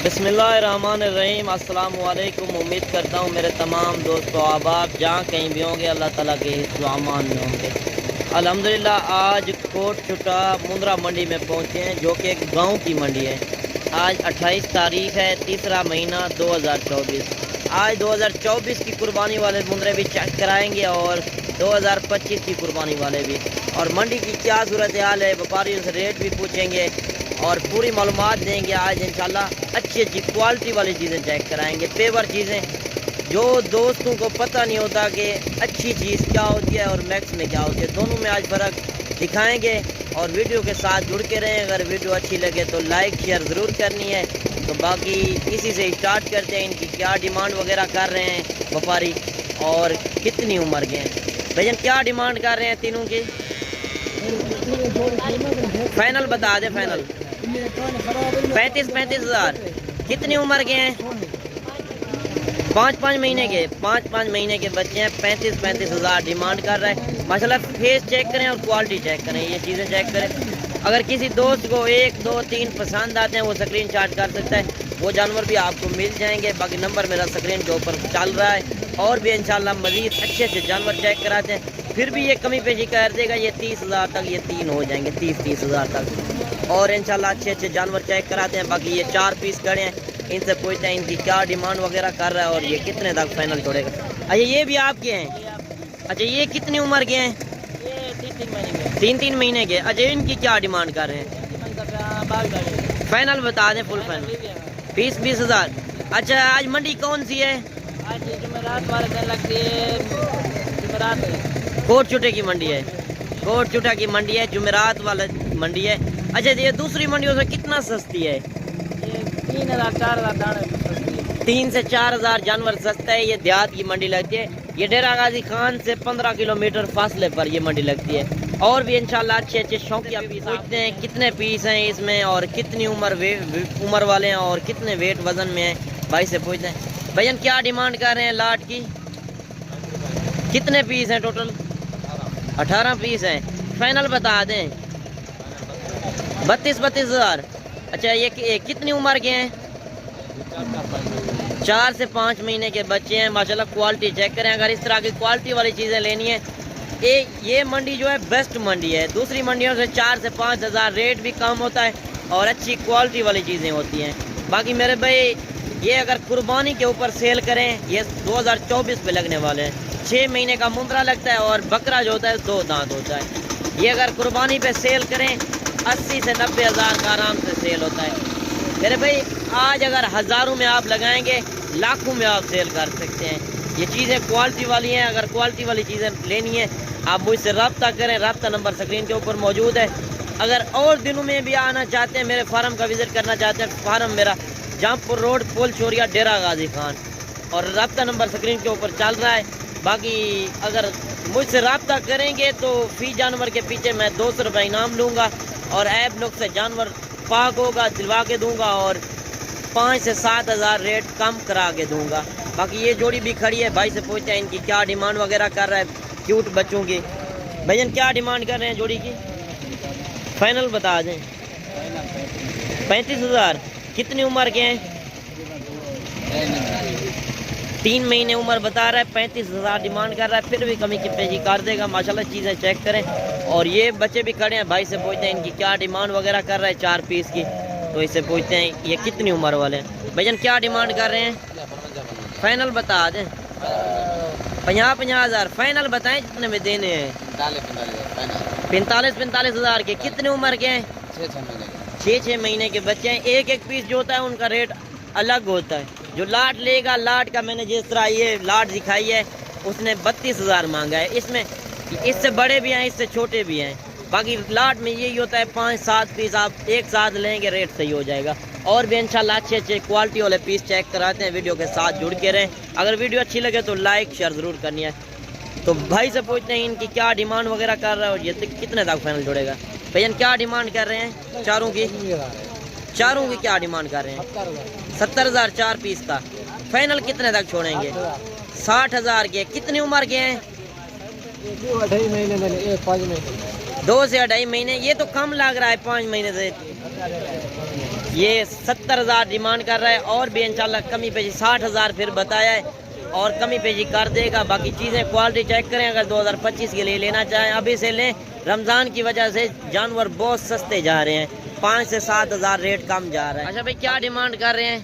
बिस्मिल्लाहिर्रहमानिर्रहीम। अस्सलाम वालेकुम। उम्मीद करता हूँ मेरे तमाम दोस्तों आबाद जहाँ कहीं भी होंगे अल्लाह ताला के हिफ्ज़-ओ-अमान में होंगे। अल्हम्दुलिल्लाह आज कोट छुटा मुंद्रा मंडी में पहुँचे हैं जो कि एक गांव की मंडी है। आज 28 तारीख है, तीसरा महीना 2024। आज 2024 की कुर्बानी वाले मुंद्रे भी चेक कराएंगे और 2025 की कुर्बानी वाले भी, और मंडी की क्या सूरत हाल है, व्यापारियों से रेट भी पूछेंगे और पूरी मालूमात देंगे। आज इंशाल्लाह अच्छी अच्छी क्वालिटी वाली चीज़ें चेक कराएंगे, पेवर चीज़ें जो दोस्तों को पता नहीं होता कि अच्छी चीज़ क्या होती है और मैक्स में क्या होती है, दोनों में आज फ़र्क दिखाएंगे। और वीडियो के साथ जुड़ के रहें। अगर वीडियो अच्छी लगे तो लाइक शेयर ज़रूर करनी है। तो बाकी इसी से स्टार्ट करते हैं। इनकी क्या डिमांड वगैरह कर रहे हैं व्यापारी और कितनी उम्र के हैं। भैया क्या डिमांड कर रहे हैं तीनों की? फाइनल बता दे। फाइनल 35 हज़ार। कितनी उम्र के हैं? 5 महीने के। 5 महीने के बच्चे हैं। 35 हज़ार डिमांड कर रहा है। माशाल्लाह फेस चेक करें और क्वालिटी चेक करें, ये चीज़ें चेक करें। अगर किसी दोस्त को 1 2 3 पसंद आते हैं वो स्क्रीनशॉट कर सकता है, वो जानवर भी आपको मिल जाएंगे। बाकी नंबर मेरा स्क्रीन के ऊपर चल रहा है। और भी इंशाल्लाह मज़ीद अच्छे अच्छे जानवर चेक कराते हैं। फिर भी ये कमी पेशी कर देगा, ये 30 हज़ार तक ये 3 हो जाएंगे, 30 हज़ार तक। और इंशाल्लाह अच्छे अच्छे जानवर चेक कराते हैं। बाकी ये 4 पीस खड़े हैं, इनसे पूछते हैं इनकी क्या डिमांड वगैरह कर रहा है और ये कितने तक फाइनल छोड़ेगा। अच्छा ये भी आपके हैं? अच्छा ये कितनी उम्र के हैं? ये 3 महीने के। अच्छा इनकी क्या डिमांड कर रहे हैं? फाइनल बता दें। फुल फाइनल 20 हज़ार। अच्छा आज मंडी कौन सी है? आज जुमेरात वाले दिन लगती है, जुमेरात कोट छुटे की मंडी है। कोट छुटा की मंडी है, जुमेरात वाला मंडी है। अच्छा ये दूसरी मंडियों से कितना सस्ती है? ये 3,000 4,000 दाने 3 से 4 हज़ार जानवर सस्ता है। ये देहात की मंडी लगती है। ये डेरा गाजी खान से 15 किलोमीटर फासले पर ये मंडी लगती है। और भी इंशाल्लाह अच्छे अच्छे शौकिया पीस पूछते हैं कितने पीस हैं इसमें और कितनी उम्र वाले हैं और कितने वेट वजन में हैं। भाई से पूछते हैं भैया क्या डिमांड कर रहे हैं लाट की? कितने पीस हैं टोटल? 18 पीस हैं। फाइनल बता दें। 32 हज़ार। अच्छा ये कितनी उम्र के हैं? 4 से 5 महीने के बच्चे हैं। माशाल्लाह क्वालिटी चेक करें। अगर इस तरह की क्वालिटी वाली चीज़ें लेनी है, ये मंडी जो है बेस्ट मंडी है। दूसरी मंडियों से 4 से 5 हज़ार रेट भी कम होता है और अच्छी क्वालिटी वाली चीज़ें होती हैं। बाकी मेरे भाई ये अगर कुर्बानी के ऊपर सेल करें, ये 2024 पे लगने वाले हैं। 6 महीने का मुंद्रा लगता है और बकरा जो होता है 2 दांत होता है। ये अगर कुर्बानी पे सेल करें 80 से 90 हज़ार का आराम से सेल होता है। मेरे भाई आज अगर हज़ारों में आप लगाएंगे, लाखों में आप सेल कर सकते हैं। ये चीज़ें क्वालिटी वाली हैं। अगर क्वालिटी वाली चीज़ें लेनी है आप मुझसे रब्ता करें। रब्ता नंबर स्क्रीन के ऊपर मौजूद है। अगर और दिनों में भी आना चाहते हैं, मेरे फार्म का विज़िट करना चाहते हैं, फार्म मेरा जहाँपुर रोड पुल छोरिया डेरा गाजी खान, और रब्ता नंबर स्क्रीन के ऊपर चल रहा है। बाकी अगर मुझसे रब्ता करेंगे तो फी जानवर के पीछे मैं 200 रुपये इनाम लूँगा और ऐप नुक से जानवर पाक होगा दिलवा के दूँगा और 5 से 7 हज़ार रेट कम करा के दूँगा। बाकी ये जोड़ी भी खड़ी है। भाई से पूछते हैं इनकी क्या डिमांड वगैरह कर रहा है क्यूट बच्चों की। भैया क्या डिमांड कर रहे हैं जोड़ी की? फाइनल बता दें। 35 हज़ार। कितनी उम्र के हैं? 3 महीने उम्र बता रहा है। 35 हज़ार डिमांड कर रहा है। फिर भी कमी की पेशी कर देगा। माशाल्लाह चीज़ें चेक करें। और ये बच्चे भी खड़े हैं। भाई से पूछते हैं इनकी क्या डिमांड वगैरह कर रहा है 4 पीस की। तो इससे पूछते हैं ये कितनी उम्र वाले हैं। भैया क्या डिमांड कर रहे हैं? फाइनल बता दें। 50 हज़ार। फाइनल बताएं जितने में देने हैं। 45 हज़ार के। कितने उम्र के हैं? 6 महीने के बच्चे हैं। एक पीस जो होता है उनका रेट अलग होता है। जो लाट लेगा, लाट का मैंने जिस तरह ये लाट दिखाई है उसने 32 हज़ार मांगा है। इसमें इससे बड़े भी हैं, इससे छोटे भी हैं। बाकी लाट में यही होता है 5-7 पीस आप एक साथ लेंगे रेट सही हो जाएगा। और भी इंशाल्लाह अच्छे अच्छे क्वालिटी वाले पीस चेक कराते हैं। वीडियो के साथ जुड़ के रहें। अगर वीडियो अच्छी लगे तो लाइक शेयर ज़रूर करनी है। तो भाई से पूछते हैं इनकी क्या डिमांड वगैरह कर रहा है और ये कितने तक फाइनल जोड़ेगा। भैया क्या डिमांड कर रहे हैं चारों की? चारों की क्या डिमांड कर रहे हैं? 70 हज़ार 4 पीस का। फाइनल कितने तक छोड़ेंगे? 60 हज़ार के। कितनी उम्र के हैं? 2 से 2.5 महीने। 2 से 2.5 महीने। ये तो कम लग रहा है 5 महीने से। ये 70,000 डिमांड कर रहा है और भी इंशाल्लाह कमी पे 60,000 फिर बताया है और कमी पे जी कर देगा। बाकी चीज़ें क्वालिटी चेक करें, अगर 2025 के लिए लेना चाहें अभी से लें। रमज़ान की वजह से जानवर बहुत सस्ते जा रहे हैं, 5 से 7,000 रेट कम जा रहा है। अच्छा भाई क्या डिमांड कर रहे हैं?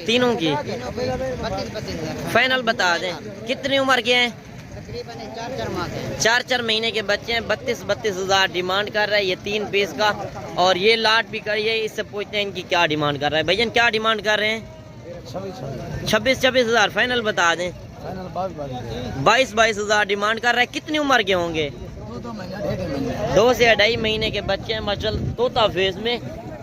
तीनों की 32,000 फाइनल बता दें। कितनी उम्र के हैं? तकरीबन 4 माह के। 4 महीने के बच्चे हैं। 32,000 डिमांड कर रहा है ये 3 पीस का। और ये लाट भी करी है, इससे पूछते हैं इनकी क्या डिमांड कर रहा है। भैया क्या डिमांड कर रहे हैं? 26,000 फाइनल बता दें। 22,000 डिमांड कर रहा है। कितनी उम्र के होंगे? 2 से 2.5 महीने के बच्चे हैं। मचल तोता फेस में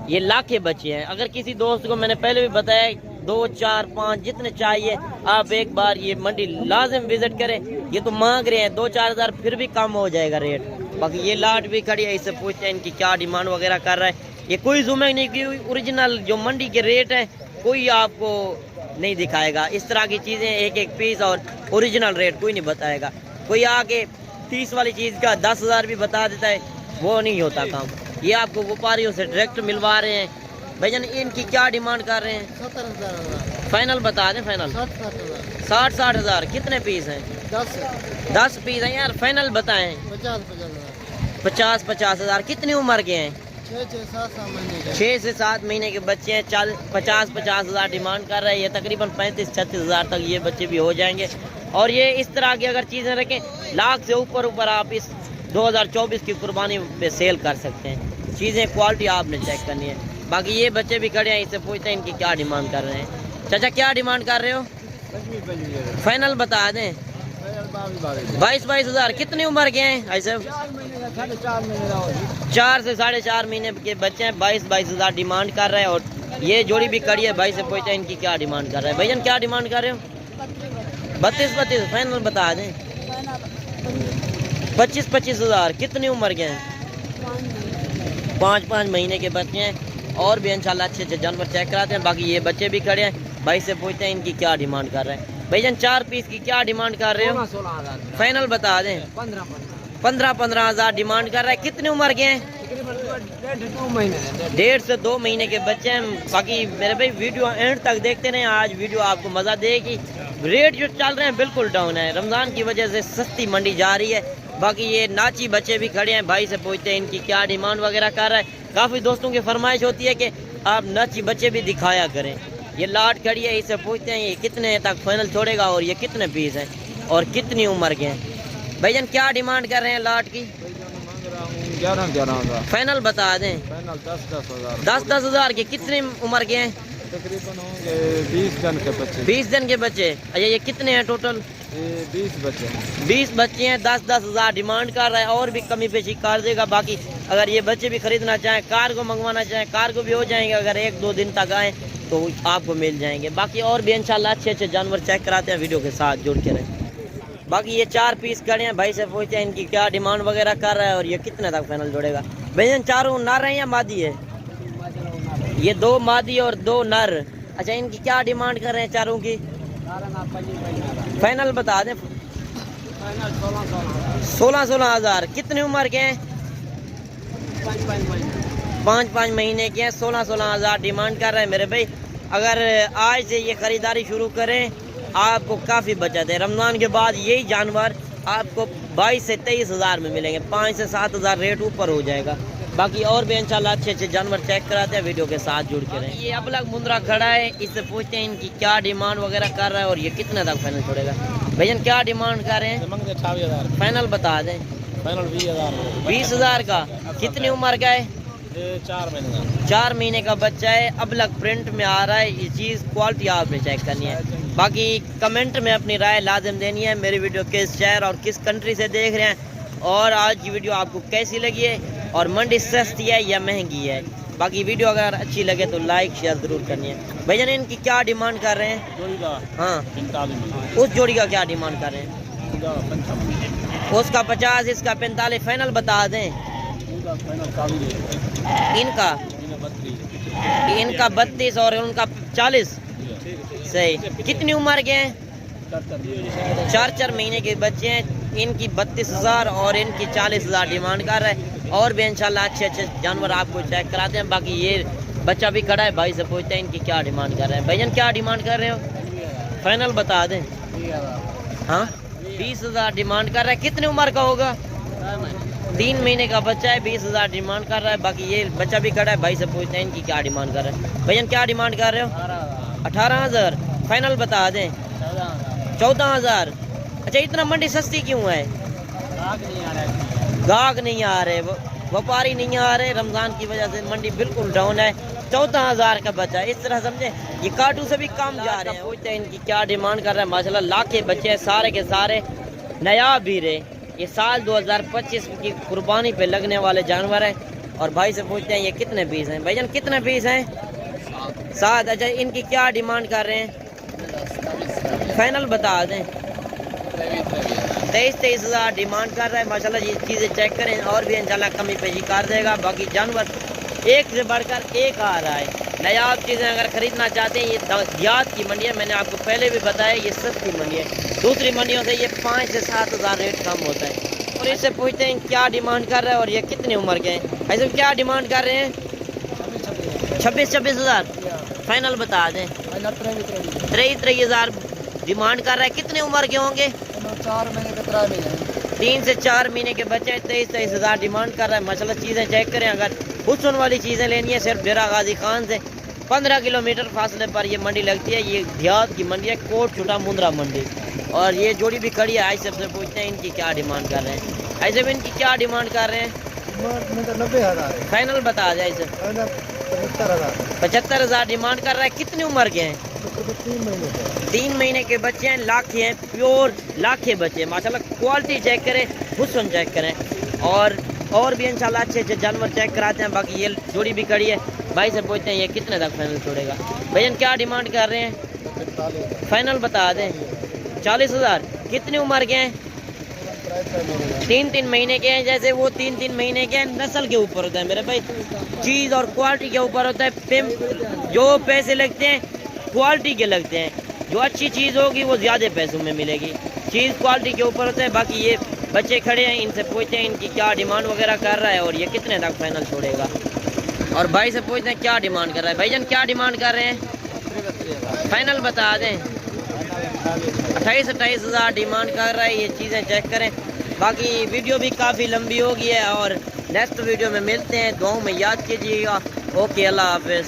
ये लाखे बच्चे हैं। अगर किसी दोस्त को मैंने पहले भी बताया 2, 4, 5 जितने चाहिए आप एक बार ये मंडी लाजिम विजिट करें। ये तो मांग रहे हैं 2-4 हज़ार, फिर भी कम हो जाएगा रेट। बाकी ये लाट भी खड़ी है, इससे पूछते हैं इनकी क्या डिमांड वगैरह कर रहा है। ये कोई जुम्मे नहीं की ओरिजिनल जो मंडी के रेट है कोई आपको नहीं दिखाएगा। इस तरह की चीज़ें एक पीस और ओरिजिनल रेट कोई नहीं बताएगा। कोई आके 30 वाली चीज़ का 10,000 भी बता देता है, वो नहीं होता काम। ये आपको व्यापारियों से डायरेक्ट मिलवा रहे हैं। भैया इनकी क्या डिमांड कर रहे हैं? 70,000 फाइनल बता दें। फाइनल 60 हज़ार। कितने पीस हैं? 10 पीस हैं यार। फाइनल बताएं। 50 हज़ार। कितनी उम्र के हैं? 6 से 7 महीने के बच्चे हैं। 50 हज़ार डिमांड कर रहे हैं। ये तकरीबन 35-36 हज़ार तक ये बच्चे भी हो जाएंगे। और ये इस तरह की अगर चीज़ें रखें लाख से ऊपर आप इस 2024 की कुर्बानी पे सेल कर सकते हैं। चीज़ें क्वालिटी आपने चेक करनी है। बाकी ये बच्चे भी खड़े हैं, इससे पूछते हैं इनकी क्या डिमांड कर रहे हैं। चाचा क्या डिमांड कर रहे हो? फाइनल बता दें। 22 हज़ार। कितनी उम्र के हैं ऐसे? 4 से 4.5 महीने के बच्चे हैं। 22 हज़ार डिमांड कर रहे हैं। और ये जोड़ी भी खड़ी है। भाई से पूछते हैं इनकी क्या डिमांड कर रहे हैं। भैया क्या डिमांड कर रहे हो? 32 फाइनल बता दें। 25 हज़ार। कितनी उम्र के हैं? 5 महीने के बच्चे हैं। और भी इंशाल्लाह अच्छे जानवर चेक कराते हैं। बाकी ये बच्चे भी खड़े हैं। भाई से पूछते हैं इनकी क्या डिमांड कर रहे हैं। भैया 4 पीस की क्या डिमांड कर रहे हो? 16,000 फाइनल बता दें। 15 हज़ार डिमांड कर रहा है। कितनी उम्र के हैं? 1.5 से 2 महीने के बच्चे हैं। बाकी मेरे भाई वीडियो एंड तक देखते रहें, आज वीडियो आपको मज़ा देगी। रेट जो चल रहे हैं बिल्कुल डाउन है, रमज़ान की वजह से सस्ती मंडी जा रही है। बाकी ये नाची बच्चे भी खड़े हैं। भाई से पूछते हैं इनकी क्या डिमांड वगैरह कर रहा है। काफ़ी दोस्तों की फरमाइश होती है कि आप नाची बच्चे भी दिखाया करें। ये लाट खड़ी है, इससे पूछते हैं ये कितने तक फाइनल छोड़ेगा और ये कितने पीस हैं और कितनी उम्र के हैं। भाईजान क्या डिमांड कर रहे हैं लाट की? 11,000 फाइनल बता दें। 10 हज़ार के। कितनी उम्र के हैं? तकरीबन होंगे 20 दिन के बच्चे। 20 दिन के बच्चे। अच्छा ये कितने हैं टोटल? 20 बच्चे। 20 बच्चे हैं। 10 हज़ार डिमांड कर रहा है और भी कमी पेशी कर देगा। बाकी अगर ये बच्चे भी खरीदना चाहें, कार्गो मंगवाना चाहें, कार्गो भी हो जाएंगे। अगर 1-2 दिन तक आए तो आपको मिल जाएंगे। बाकी और भी इंशाल्लाह अच्छे जानवर चेक कराते हैं, वीडियो के साथ जुड़ के रहें। बाकी ये 4 पीस खड़े हैं। भाई से पूछते हैं इनकी क्या डिमांड वगैरह कर रहा है और ये कितने तक फाइनल जोड़ेगा। भैया चारों नर हैं या मादी है? ये 2 मादी और 2 नर। अच्छा इनकी क्या डिमांड कर रहे हैं चारों की? फाइनल बता दें। 16 हज़ार। कितनी उम्र के हैं? 5 महीने के हैं। 16 हज़ार डिमांड कर रहे हैं मेरे भाई। अगर आज से ये खरीदारी शुरू करें आपको काफ़ी बचत है। रमज़ान के बाद यही जानवर आपको 22 से 23 हज़ार में मिलेंगे। 5 से 7 हज़ार रेट ऊपर हो जाएगा। बाकी और भी इंशाल्लाह अच्छे जानवर चेक कराते हैं, वीडियो के साथ जुड़ के रहें। ये अबलग मुंद्रा खड़ा है, इससे पूछते हैं इनकी क्या डिमांड वगैरह कर रहा है और ये कितने तक फाइनल छोड़ेगा। भैया क्या डिमांड कर रहे हैं? 28,000 फाइनल बता दें। फाइनल 20 हज़ार का। कितनी उम्र का है? 4 महीने का बच्चा है। अबलग प्रिंट में आ रहा है। ये चीज़ क्वालिटी आपने चेक करनी है। बाकी कमेंट में अपनी राय लाजिम देनी है। मेरी वीडियो किस शहर और किस कंट्री से देख रहे हैं और आज की वीडियो आपको कैसी लगी है और मंडी सस्ती है या महंगी है। बाकी वीडियो अगर अच्छी लगे तो लाइक शेयर ज़रूर करनी है। भैया इनकी क्या डिमांड कर रहे हैं? जोड़ी का हाँ 45। उस जोड़ी का क्या डिमांड कर रहे हैं? उसका 50, इसका 45। फाइनल बता दें। इनका 32 और उनका 40। सही। कितनी उम्र के हैं? 4 महीने के बच्चे हैं। इनकी 32 हज़ार और इनकी 40 हज़ार डिमांड कर रहे हैं। और भी इंशाल्लाह अच्छे जानवर आपको चेक कराते हैं। बाकी ये बच्चा भी खड़ा है, भाई से पूछते हैं इनकी क्या डिमांड कर रहे हैं। भाईजान क्या डिमांड कर रहे हो? फाइनल बता दें। हाँ 20,000 डिमांड कर रहा है। कितनी उम्र का होगा? 3 महीने का बच्चा है, 20,000 डिमांड कर रहा है। बाकी ये बच्चा भी खड़ा है, भाई से पूछते हैं इनकी क्या डिमांड कर रहे हैं। भाईजान क्या डिमांड कर रहे हो? 18,000। फाइनल बता दें। 14,000। अच्छा इतना मंडी सस्ती क्यों है? गाहक नहीं आ रहे, व्यापारी नहीं आ रहे, रमजान की वजह से मंडी बिल्कुल डाउन है। 14,000 का बच्चा, इस तरह समझे ये काटू से भी कम जा रहे हैं। पूछते हैं इनकी क्या डिमांड कर रहे हैं। माशाल्लाह लाख के बच्चे हैं, सारे के सारे नया भी रहे। ये साल 2025 की कुर्बानी पे लगने वाले जानवर है। और भाई से पूछते हैं ये कितने पीस हैं। भाईजान कितने पीस हैं? 7। अच्छा इनकी क्या डिमांड कर रहे हैं? फाइनल बता दें। 23,000 डिमांड कर रहा है। माशाल्लाह ये चीज़ें चेक करें, और भी इंशाल्लाह कमी पेशी कर देगा। बाकी जानवर एक से बढ़कर एक आ रहा है। नायाब चीज़ें अगर ख़रीदना चाहते हैं, ये देहात की मंडी है, मैंने आपको पहले भी बताया ये सस्ती मंडी है। दूसरी मंडियों से ये 5 से 7,000 रेट कम होता है। और इससे पूछते हैं क्या डिमांड कर रहे हैं और ये कितनी उम्र के हैं। ऐसे क्या डिमांड कर रहे हैं? 26,000। फाइनल बता दें। 23,000 डिमांड कर रहा है। कितने उम्र के होंगे? 4 महीने के 3 महीने 3 से 4 महीने के बच्चे। 23,000 डिमांड कर रहा है। माशाल्लाह चीज़ें चेक करें। अगर हुस्न वाली चीज़ें लेनी है, सिर्फ डेरा गाजी खान से 15 किलोमीटर फासले पर ये मंडी लगती है। ये देहात की मंडी है, कोट छुटा मुंद्रा मंडी। और ये जोड़ी भी खड़ी है। आइए सबसे पूछते हैं इनकी क्या डिमांड कर रहे हैं। ऐसे भी इनकी क्या डिमांड कर रहे हैं? 90,000। फाइनल बता दें। ऐसे 75,000 डिमांड कर रहा है। कितनी उम्र के हैं? 3 महीने के बच्चे हैं, लाखे हैं, प्योर लाखे बच्चे। माशाल्लाह क्वालिटी चेक करें, हुस्न चेक करें। और भी इंशाल्लाह अच्छे अच्छे जानवर चेक कराते हैं। बाकी ये जोड़ी भी खड़ी है। भाई से पूछते हैं ये कितने तक फाइनल छोड़ेगा। भैया क्या डिमांड कर रहे हैं? फाइनल बता दें। 40,000। कितनी उम्र के हैं? 3-3 महीने के हैं। जैसे वो 3-3 महीने के हैं, नस्ल के ऊपर होता है मेरे भाई, चीज़ और क्वालिटी के ऊपर होता है। जो पैसे लगते हैं क्वालिटी के लगते हैं। जो अच्छी चीज़ होगी वो ज़्यादा पैसों में मिलेगी। चीज़ क्वालिटी के ऊपर होता है। बाकी ये बच्चे खड़े हैं, इनसे पूछते हैं इनकी क्या डिमांड वगैरह कर रहा है और ये कितने तक फाइनल छोड़ेगा। और भाई से पूछते हैं क्या डिमांड कर रहा है। भाईजान क्या डिमांड कर रहे हैं? फाइनल बता दें। 28,000 डिमांड कर रहा है। ये चीज़ें चेक करें। बाकी वीडियो भी काफ़ी लंबी हो गई है और नेक्स्ट वीडियो में मिलते हैं। दुआओं में याद कीजिएगा। ओके, अल्लाह हाफिज़।